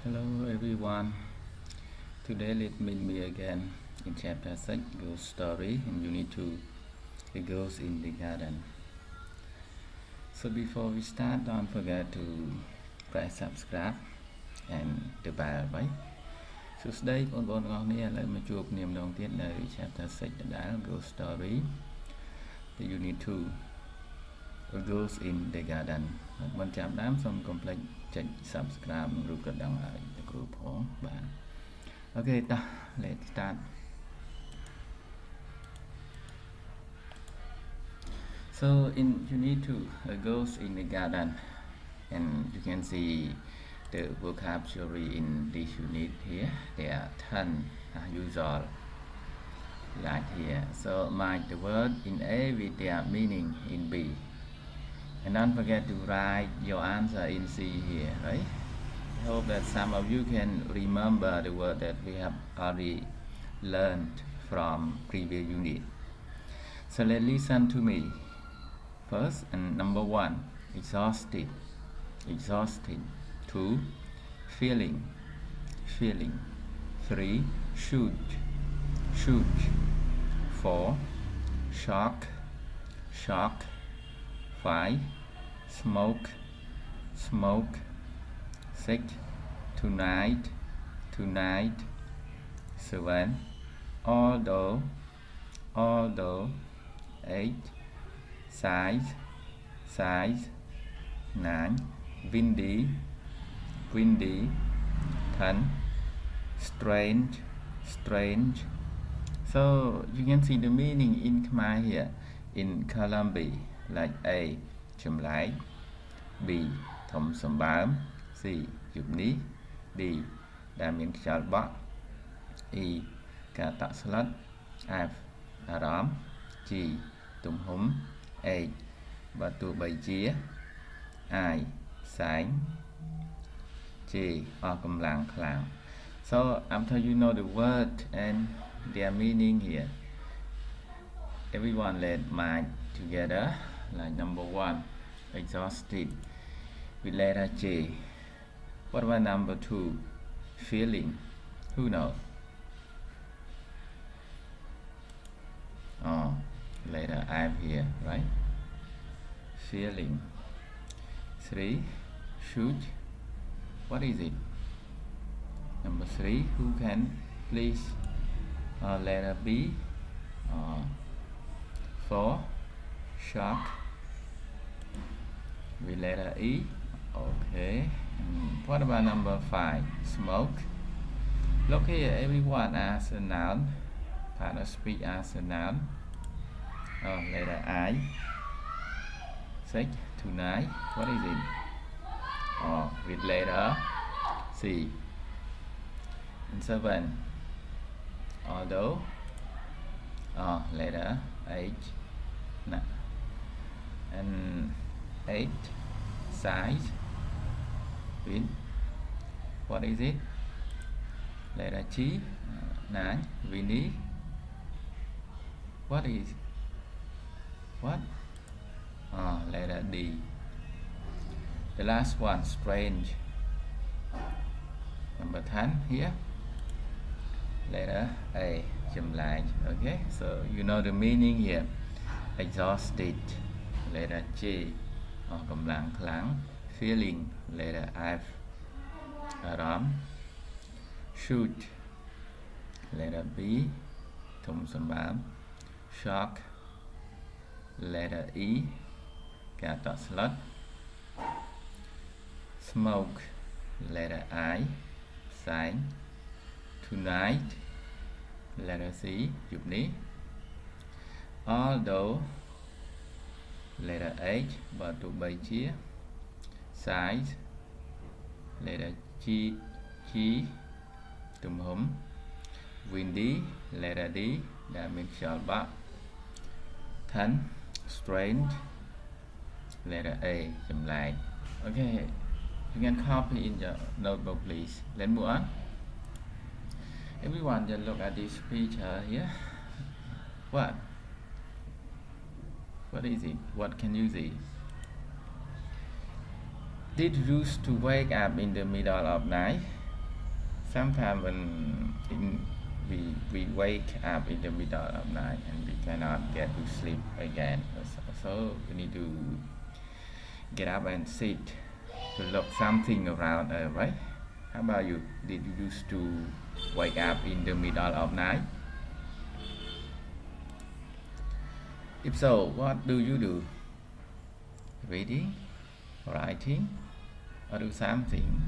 Hello everyone. Today let me meet again in chapter 6 Ghost Story in Unit 2 The Ghost in the Garden. So before we start, don't forget to press subscribe and the bell button. So today con bon ngon ni lại mà chuộc niềm đầu tiên là chapter 6 đã Ghost Story the Unit 2 The Ghost in the Garden. Mình chạm đám xong complete check subscribe rồi có đăng ở group của bạn. Okay, let's start. So in Unit 2 A Ghost in the Garden, and you can see the vocabulary in this unit here. There are 10 usual like here. So mark the word in A with their meaning in B. And don't forget to write your answer in C here, right? I hope that some of you can remember the word that we have already learned from previous unit. So let's listen to me. First, and number 1, exhausted. Exhausted. 2, feeling. Feeling. 3, shoot. Shoot. 4, shock. Shock. 5, smoke. Smoke. 6, tonight. Tonight. 7, although. Although. 8, size. Size. 9, windy. Windy. 10, strange. Strange. So you can see the meaning in Khmer here in column B, like A, chùm lại, B, thom sầm bám, C, chụp ní, D, đa miền chảo bọ, E, cả tạ salad, F, róm, G, tùng húm, A, và tụ bày chia, I, sáng, J, cầm làng khlang. So after you know the word and their meaning here, everyone let mind together. Like number 1, exhausted with letter J. What about number 2, feeling? Who knows? Oh, letter I here, right? Feeling. 3, shoot. What is it? Number 3, who can please? Letter B. 4, shock with letter E. Okay. What about number 5, smoke? Look here, everyone as a noun. Partner speak as a noun. Letter I. 6, tonight. What is it? With letter C. And 7, although. Letter H. No. And 8, size. With what is it? Letter G. 9, windy. What is what? Letter D. The last one, strange. Number 10 here. Letter A, chùm lại. Okay, so you know the meaning here. Exhausted, letter J, cầm lặng kháng. Feeling, letter F, róm. Shoot, letter B, thùng sầm bám. Shock, letter E, cả tọa slot. Smoke, letter I, sáng. Tonight, letter C, chụp ní. Although, letter H, và tụ bày chia. Size, letter G, tùm húm. Windy, letter D, đa miền chảo bọ. 10, strange, letter A, chùm lại. Okay, you can copy in your notebook, please. Let's move on. Everyone just look at this picture here. What is it? What can you see? Did you used to wake up in the middle of night? sometimes when we wake up in the middle of night and we cannot get to sleep again, so we need to get up and sit to look something around us, right? How about you? Did you used to wake up in the middle of night? If so, what do you do? Reading, writing, or do something,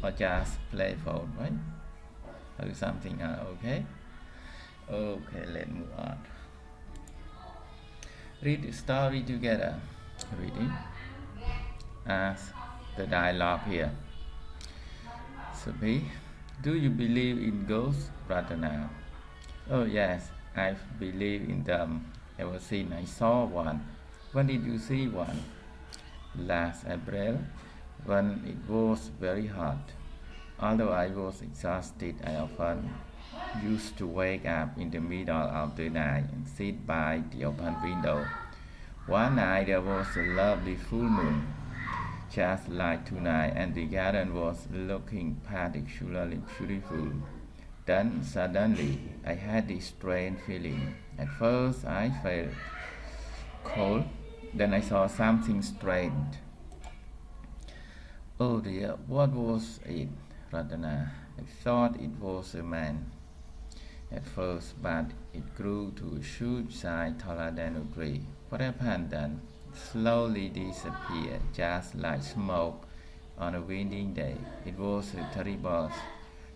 or just play phone, right? Or do something else, okay? Okay, let's move on. Read the story together. Reading. Ask the dialogue here. Sophie, do you believe in ghosts, Pratana? Oh yes, I believe in them. Ever since I saw one. When did you see one? Last April, when it was very hot. Although I was exhausted, I often used to wake up in the middle of the night and sit by the open window. One night there was a lovely full moon, just like tonight, and the garden was looking particularly beautiful. Then suddenly I had this strange feeling. At first I felt cold, then I saw something strange. Oh dear, what was it, Ratana? I thought it was a man at first, but it grew to a huge size taller than a tree. What happened then? It slowly disappeared, just like smoke on a windy day. It was a terrible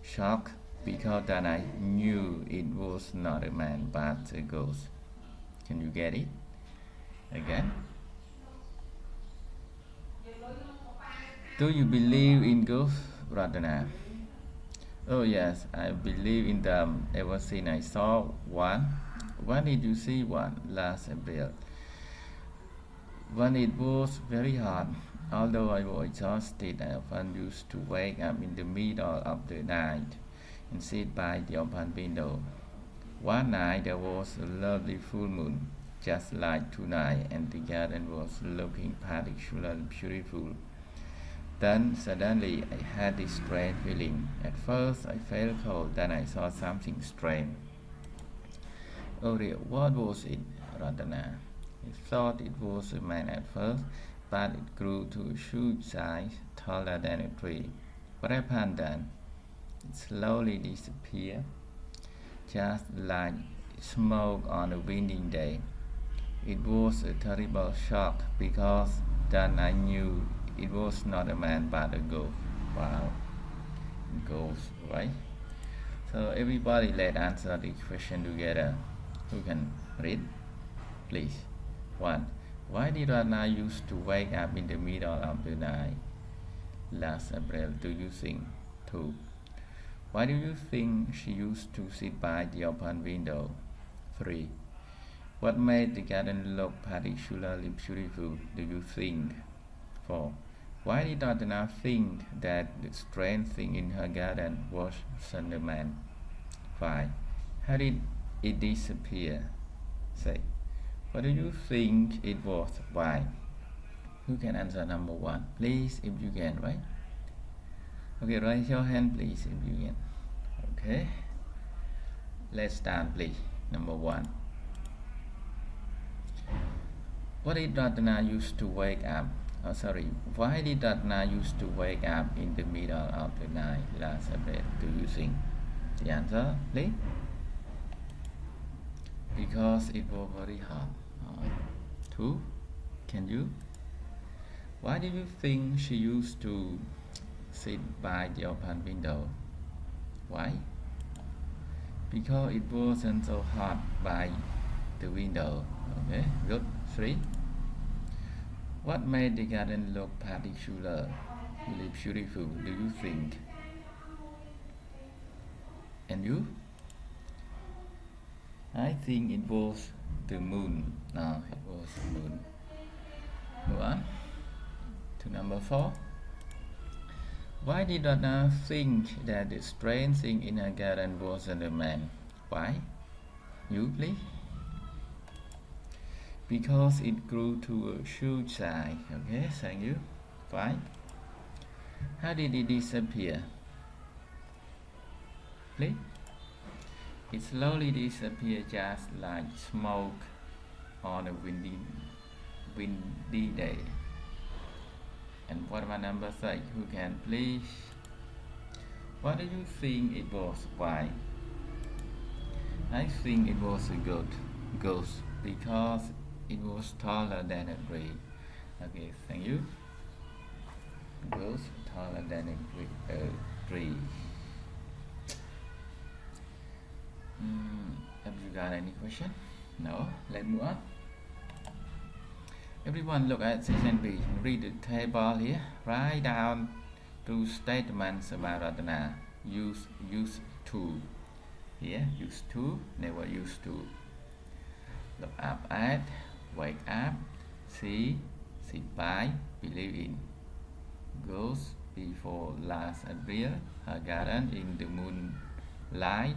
shock, because then I knew it was not a man but a ghost. Can you get it? Again. Do you believe in ghosts, Radhana? Oh yes, I believe in them ever since I saw one. When did you see one? Last April. When it was very hot. Although I was exhausted, I often used to wake up in the middle of the night and sit by the open window. One night there was a lovely full moon, just like tonight, and the garden was looking particularly beautiful. Then suddenly I had this strange feeling. At first I felt cold, then I saw something strange. Oh dear, what was it, Radhana? I thought it was a man at first, but it grew to a huge size, taller than a tree. What happened then? It slowly disappeared, just like smoke on a windy day. It was a terrible shock, because then I knew it was not a man but a ghost. Wow, ghost, right? So everybody, let's answer the question together. Who can read? Please. 1. Why did Rana used to wake up in the middle of the night? Last April, do you think? 2. Why do you think she used to sit by the open window? 3. What made the garden look particularly beautiful, do you think? 4. Why did Radhana think that the strange thing in her garden was a man? 5. How did it disappear? 6. What do you think it was? Why? Who can answer number 1? Please, if you can, right? Okay, raise your hand, please, if you can. Okay. Let's start, please. Number 1. What did Radhana used to wake up? Oh, sorry. Why did Radhana used to wake up in the middle of the night last April? Do you think? The answer, please. Because it was very hot. 2. Can you? Why do you think she used to sit by the open window? Why? Because it wasn't so hot by the window. Okay, good. 3. What made the garden look particularly beautiful, do you think? And you? I think it was the moon. No, it was the moon. Move on to number 4. Why did Radha think that the strange thing in her garden wasn't a man? Why? You, please? Because it grew to a huge size. Okay, thank you. 5. How did it disappear? quickly. It slowly disappears just like smoke on a windy day. And what about number 6? Who can please? What do you think it was? Why? I think it was a ghost because it was taller than a tree. Okay, thank you. Ghost taller than a tree. Have you got any question? No? Let's move on. Everyone look at section B. Read the table here. Write down 2 statements about Ratana. Use to. Here, used to, never used to. Look up at, wake up, see, sit by, believe in. Goes before last April, her garden in the moonlight.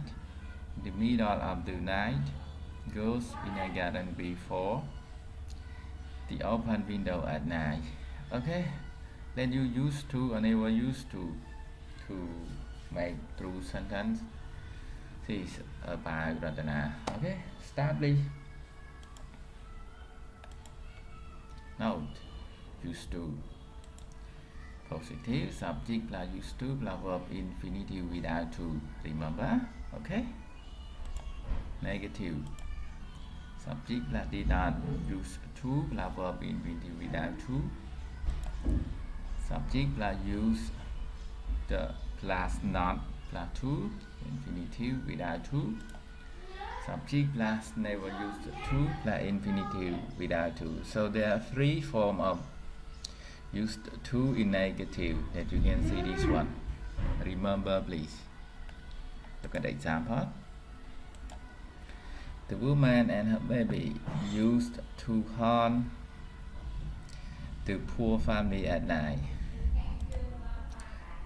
The middle of the night, goes in a garden before the open window at night. Okay, then you used to or never used to make true sentence. This is about Ratana. Okay, start please. Note, used to. Positive subject plus used to plus verb infinitive without to. Remember? Okay. Negative subject plus did not use to plus verb infinitive without to. Subject plus use the plus not plus to infinitive without to. Subject plus never use to plus infinitive without to. So there are 3 forms of used to in negative that you can see this one. Remember please. Look at the example. The woman and her baby used to haunt the poor family at night.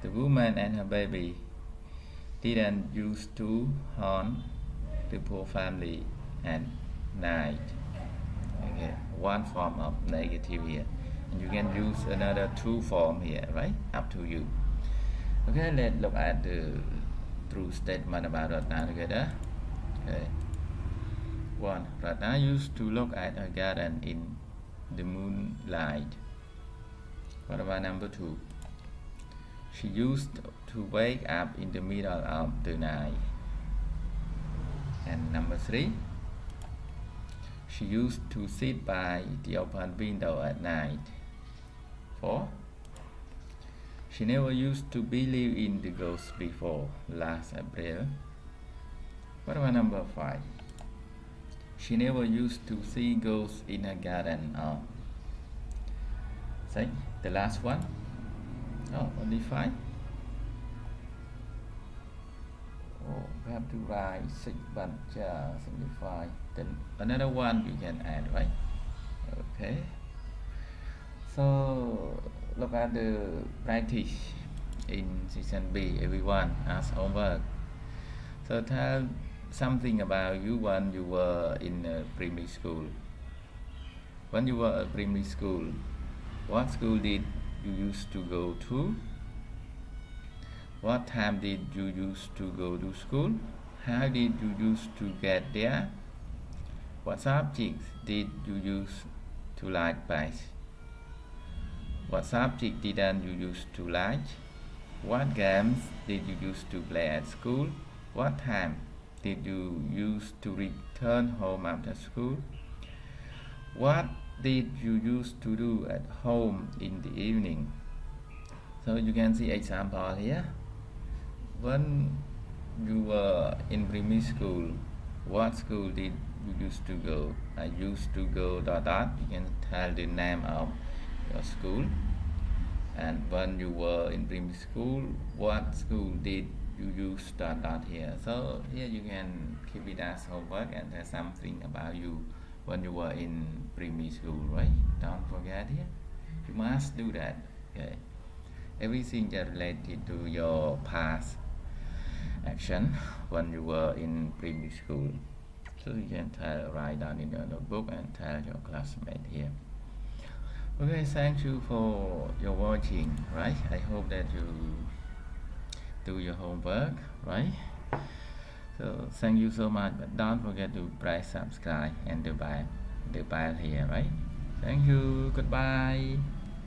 The woman and her baby didn't used to haunt the poor family at night. Okay, 1 form of negative here. And you can use another 2 form here, right? Up to you. Okay, let's look at the true statement about Ratna together. Okay. 1. Ratna used to look at her garden in the moonlight. What about number 2? She used to wake up in the middle of the night. And number 3, she used to sit by the open window at night. 4, she never used to believe in the ghost before last April. What about number 5? She never used to see ghosts in her garden. Say the last one. Oh, only 5. Oh, we have to write 6 but simplify. Then another one you can add, right? Okay. So look at the practice in section B. Everyone as homework. So tell something about you when you were in primary school. When you were at primary school, what school did you used to go to? What time did you used to go to school? How did you used to get there? What subjects did you used to like best? What subject didn't you used to like? What games did you used to play at school? What time did you used to return home after school? What did you used to do at home in the evening? So you can see example here. When you were in primary school, what school did you used to go? I used to go ... You can tell the name of your school. And when you were in primary school, what school did you use ... here? So here you can keep it as homework and tell something about you when you were in primary school, right? Don't forget here. You must do that. Okay. Everything that related to your past action when you were in primary school. So you can write down in your notebook and tell your classmate here. Okay, thank you for your watching, right? I hope that you do your homework, right? So thank you so much, but don't forget to press subscribe and the bell here, right? Thank you, goodbye.